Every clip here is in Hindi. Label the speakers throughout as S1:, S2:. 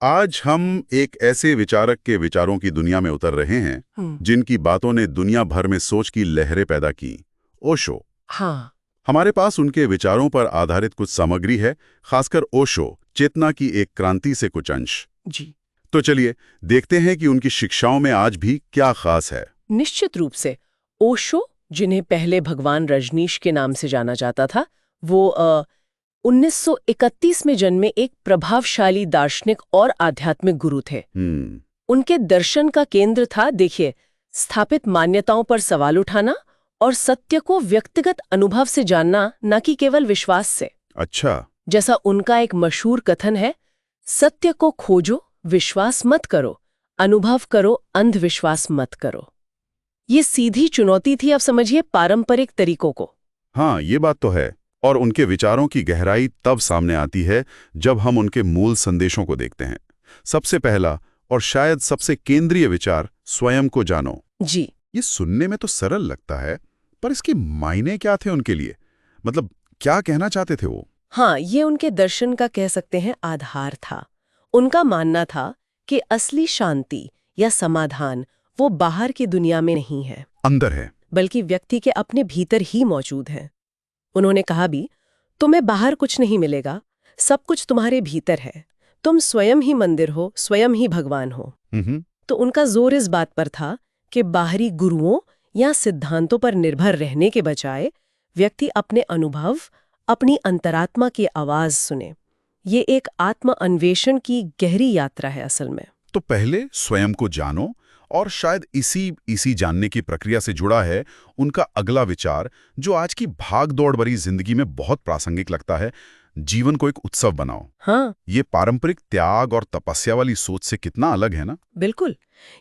S1: आज हम एक ऐसे विचारक के विचारों की दुनिया में उतर रहे हैं जिनकी बातों ने दुनिया भर में सोच की लहरें पैदा की। ओशो।
S2: हाँ।
S1: हमारे पास उनके विचारों पर आधारित कुछ सामग्री है, खासकर ओशो चेतना की एक क्रांति से कुछ अंश।
S2: जी।
S1: तो चलिए देखते हैं कि उनकी शिक्षाओं में आज भी क्या खास है।
S2: निश्चित रूप से ओशो, जिन्हें पहले भगवान रजनीश के नाम से जाना जाता था, वो 1931 में जन्मे एक प्रभावशाली दार्शनिक और आध्यात्मिक गुरु थे। उनके दर्शन का केंद्र था, देखिए, स्थापित मान्यताओं पर सवाल उठाना और सत्य को व्यक्तिगत अनुभव से जानना, न कि केवल विश्वास से।
S1: अच्छा।
S2: जैसा उनका एक मशहूर कथन है, सत्य को खोजो, विश्वास मत करो, अनुभव करो, अंधविश्वास मत करो। ये सीधी चुनौती थी, अब समझिए, पारंपरिक तरीकों को।
S1: हाँ, ये बात तो है। और उनके विचारों की गहराई तब सामने आती है जब हम उनके मूल संदेशों को देखते हैं। सबसे पहला और शायद सबसे केंद्रीय विचार, स्वयं को जानो।
S2: जी।
S1: ये सुनने में तो सरल लगता है, पर इसके मायने क्या थे उनके लिए? मतलब क्या कहना चाहते थे वो?
S2: हाँ, ये उनके दर्शन का, कह सकते हैं, आधार था। उनका मानना था कि असली शांति या समाधान वो बाहर की दुनिया में नहीं है,
S1: अंदर है,
S2: बल्कि व्यक्ति के अपने भीतर ही मौजूद है। उन्होंने कहा भी, तुम्हें बाहर कुछ नहीं मिलेगा, सब कुछ तुम्हारे भीतर है। तुम स्वयं ही मंदिर हो, स्वयं ही भगवान हो। तो उनका जोर इस बात पर था कि बाहरी गुरुओं या सिद्धांतों पर निर्भर रहने के बजाय व्यक्ति अपने अनुभव, अपनी अंतरात्मा की आवाज सुने। ये एक आत्म अन्वेषण की गहरी यात्रा है असल में।
S1: तो पहले स्वयं को जानो, और शायद इसी जानने की प्रक्रिया से जुड़ा है उनका अगला विचार, जो आज की भाग-दौड़ भरी जिंदगी में बहुत प्रासंगिक लगता है, जीवन को एक उत्सव बनाओ।
S2: हाँ,
S1: ये पारंपरिक त्याग और तपस्या वाली सोच से कितना अलग है ना?
S2: बिल्कुल।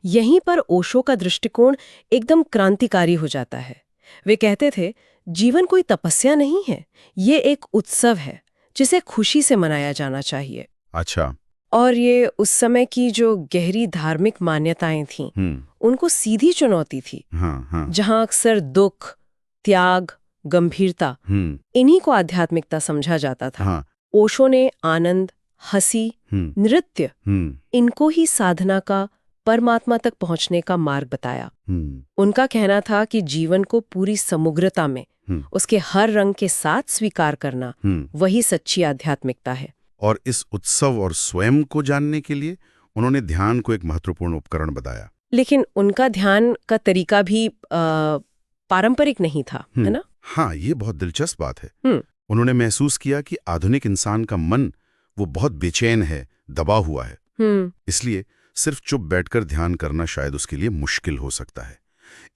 S2: यहीं पर ओशो का दृष्टिकोण एकदम क्रांतिकारी हो जाता है। वे कहते थे, जीवन कोई तपस्या नहीं है, ये एक उत्सव है जिसे खुशी से मनाया जाना चाहिए।
S1: अच्छा।
S2: और ये उस समय की जो गहरी धार्मिक मान्यताएं थीं, उनको सीधी चुनौती थी।
S1: हाँ।
S2: जहां अक्सर दुख, त्याग, गंभीरता, इन्हीं को आध्यात्मिकता समझा जाता था।
S1: हाँ।
S2: ओशो ने आनंद, हंसी, नृत्य, इनको ही साधना का, परमात्मा तक पहुंचने का मार्ग बताया। उनका कहना था कि जीवन को पूरी समग्रता में, उसके हर रंग के साथ स्वीकार करना, वही सच्ची आध्यात्मिकता है।
S1: और इस उत्सव और स्वयं को जानने के लिए उन्होंने ध्यान को एक महत्वपूर्ण उपकरण बताया।
S2: लेकिन उनका ध्यान का तरीका भी पारंपरिक नहीं था, है ना?
S1: हाँ, ये बहुत दिलचस्प बात है। उन्होंने महसूस किया कि आधुनिक इंसान का मन वो बहुत बेचैन है, दबा हुआ है। इसलिए सिर्फ चुप बैठकर ध्यान करना शायद उसके लिए मुश्किल हो सकता है।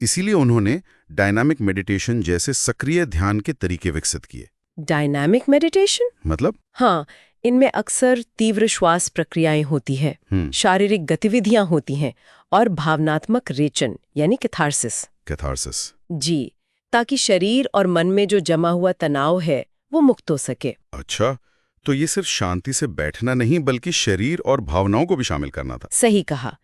S1: इसीलिए उन्होंने डायनामिक मेडिटेशन जैसे सक्रिय ध्यान के तरीके विकसित किए।
S2: डायनामिक मेडिटेशन
S1: मतलब?
S2: हाँ, इनमें अक्सर तीव्र श्वास प्रक्रियाएं होती है, शारीरिक गतिविधियां होती हैं और भावनात्मक रेचन यानी कैथार्सिस। जी, ताकि शरीर और मन में जो जमा हुआ तनाव है वो मुक्त हो सके।
S1: अच्छा, तो ये सिर्फ शांति से बैठना नहीं बल्कि शरीर और भावनाओं को भी शामिल करना था।
S2: सही कहा।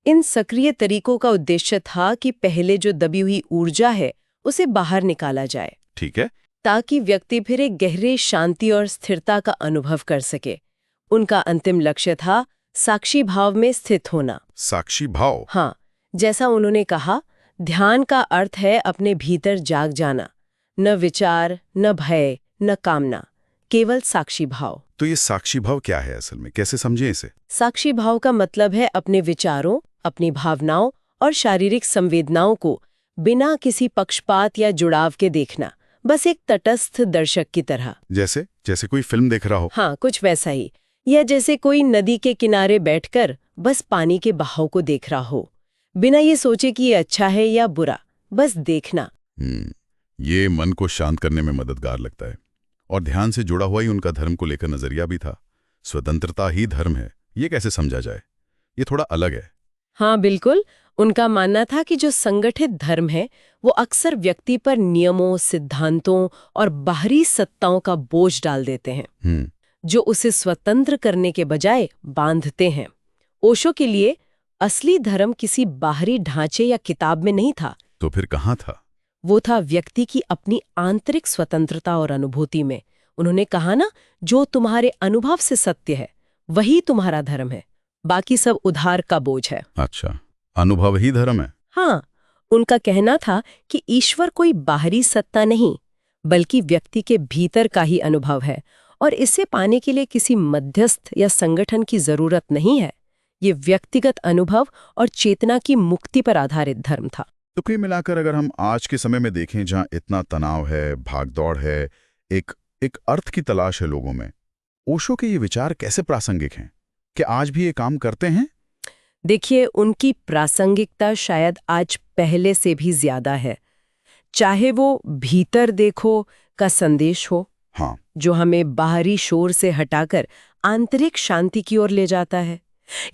S2: इन सक्रिय तरीकों का उद्देश्य था कि पहले जो दबी हुई ऊर्जा है उसे बाहर निकाला जाए।
S1: ठीक है।
S2: ताकि व्यक्ति फिर एक गहरे शांति और स्थिरता का अनुभव कर सके। उनका अंतिम लक्ष्य था साक्षी भाव में स्थित होना।
S1: साक्षी भाव?
S2: हाँ, जैसा उन्होंने कहा, ध्यान का अर्थ है अपने भीतर जाग जाना, न विचार, न भय, न कामना, केवल साक्षी भाव।
S1: तो ये साक्षी भाव क्या है असल में, कैसे समझें इसे?
S2: साक्षी भाव का मतलब है अपने विचारों, अपनी भावनाओं और शारीरिक संवेदनाओं को बिना किसी पक्षपात या जुड़ाव के देखना, बस एक तटस्थ दर्शक की तरह।
S1: जैसे कोई फिल्म देख रहा हो।
S2: हाँ, कुछ वैसा ही। या जैसे कोई नदी के किनारे बैठकर बस पानी के बहाव को देख रहा हो, बिना ये सोचे कि ये अच्छा है या बुरा, बस देखना।
S1: ये मन को शांत करने में मददगार लगता है। और ध्यान से जुड़ा हुआ ही उनका धर्म को लेकर नजरिया भी था। स्वतंत्रता ही धर्म है, ये कैसे समझा जाए? ये थोड़ा अलग है।
S2: हाँ, बिल्कुल। उनका मानना था कि जो संगठित धर्म है वो अक्सर व्यक्ति पर नियमों, सिद्धांतों और बाहरी सत्ताओं का बोझ डाल देते हैं, जो उसे स्वतंत्र करने के बजाय बांधते हैं। ओशो के लिए असली धर्म किसी बाहरी ढांचे या किताब में नहीं था।
S1: तो फिर कहाँ था?
S2: वो था व्यक्ति की अपनी आंतरिक स्वतंत्रता और अनुभूति में। उन्होंने कहा ना, जो तुम्हारे अनुभव से सत्य है वही तुम्हारा धर्म है, बाकी सब उधार का बोझ है।
S1: अच्छा, अनुभव ही धर्म है।
S2: हाँ, उनका कहना था कि ईश्वर कोई बाहरी सत्ता नहीं, बल्कि व्यक्ति के भीतर का ही अनुभव है, और इसे पाने के लिए किसी मध्यस्थ या संगठन की जरूरत नहीं है। ये व्यक्तिगत अनुभव और चेतना की मुक्ति पर आधारित धर्म था।
S1: तो कुल मिलाकर अगर हम आज के समय में देखें, जहां इतना तनाव है, भागदौड़ है, एक अर्थ की तलाश है लोगों में, ओशो के ये विचार कैसे प्रासंगिक हैं? क्या आज भी ये काम करते हैं?
S2: देखिए, उनकी प्रासंगिकता शायद आज पहले से भी ज्यादा है। चाहे वो भीतर देखो का संदेश हो,
S1: हाँ,
S2: जो हमें बाहरी शोर से हटाकर आंतरिक शांति की ओर ले जाता है,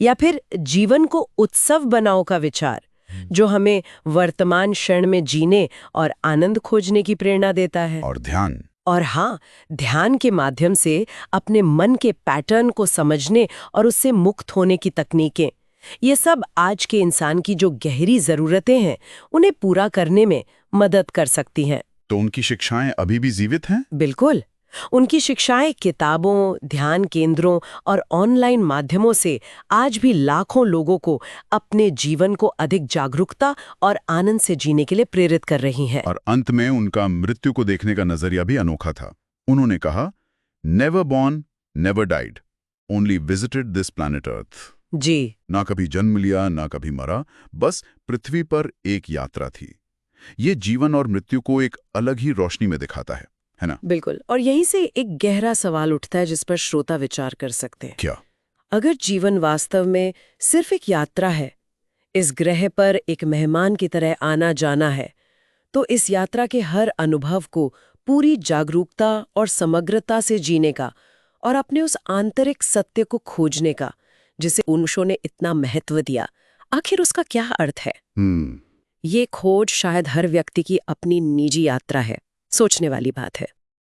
S2: या फिर जीवन को उत्सव बनाओ का विचार, जो हमें वर्तमान क्षण में जीने और आनंद खोजने की प्रेरणा देता है।
S1: और ध्यान,
S2: और हाँ, ध्यान के माध्यम से अपने मन के पैटर्न को समझने और उससे मुक्त होने की तकनीकें, ये सब आज के इंसान की जो गहरी जरूरतें हैं, उन्हें पूरा करने में मदद कर सकती हैं।
S1: तो उनकी शिक्षाएं अभी भी जीवित हैं?
S2: बिल्कुल। उनकी शिक्षाएं किताबों, ध्यान केंद्रों और ऑनलाइन माध्यमों से आज भी लाखों लोगों को अपने जीवन को अधिक जागरूकता और आनंद से जीने के लिए प्रेरित कर रही हैं।
S1: और अंत में उनका मृत्यु को देखने का नजरिया भी अनोखा था। उन्होंने कहा, never born, never died, only visited this planet earth.
S2: जी,
S1: ना कभी जन्म लिया, ना कभी मरा, बस पृथ्वी पर एक यात्रा थी। ये जीवन और मृत्यु को एक अलग ही रोशनी में दिखाता है ना?
S2: बिल्कुल। और यहीं से एक गहरा सवाल उठता है जिस पर श्रोता विचार कर सकते हैं।
S1: क्या?
S2: अगर जीवन वास्तव में सिर्फ एक यात्रा है, इस ग्रह पर एक मेहमान की तरह आना जाना है, तो इस यात्रा के हर अनुभव को पूरी जागरूकता और समग्रता से जीने का और अपने उस आंतरिक सत्य को खोजने का, जिसे ओशो ने इतना महत्व दिया, आखिर उसका क्या अर्थ है? ये खोज शायद हर व्यक्ति की अपनी निजी यात्रा है। सोचने वाली बात है।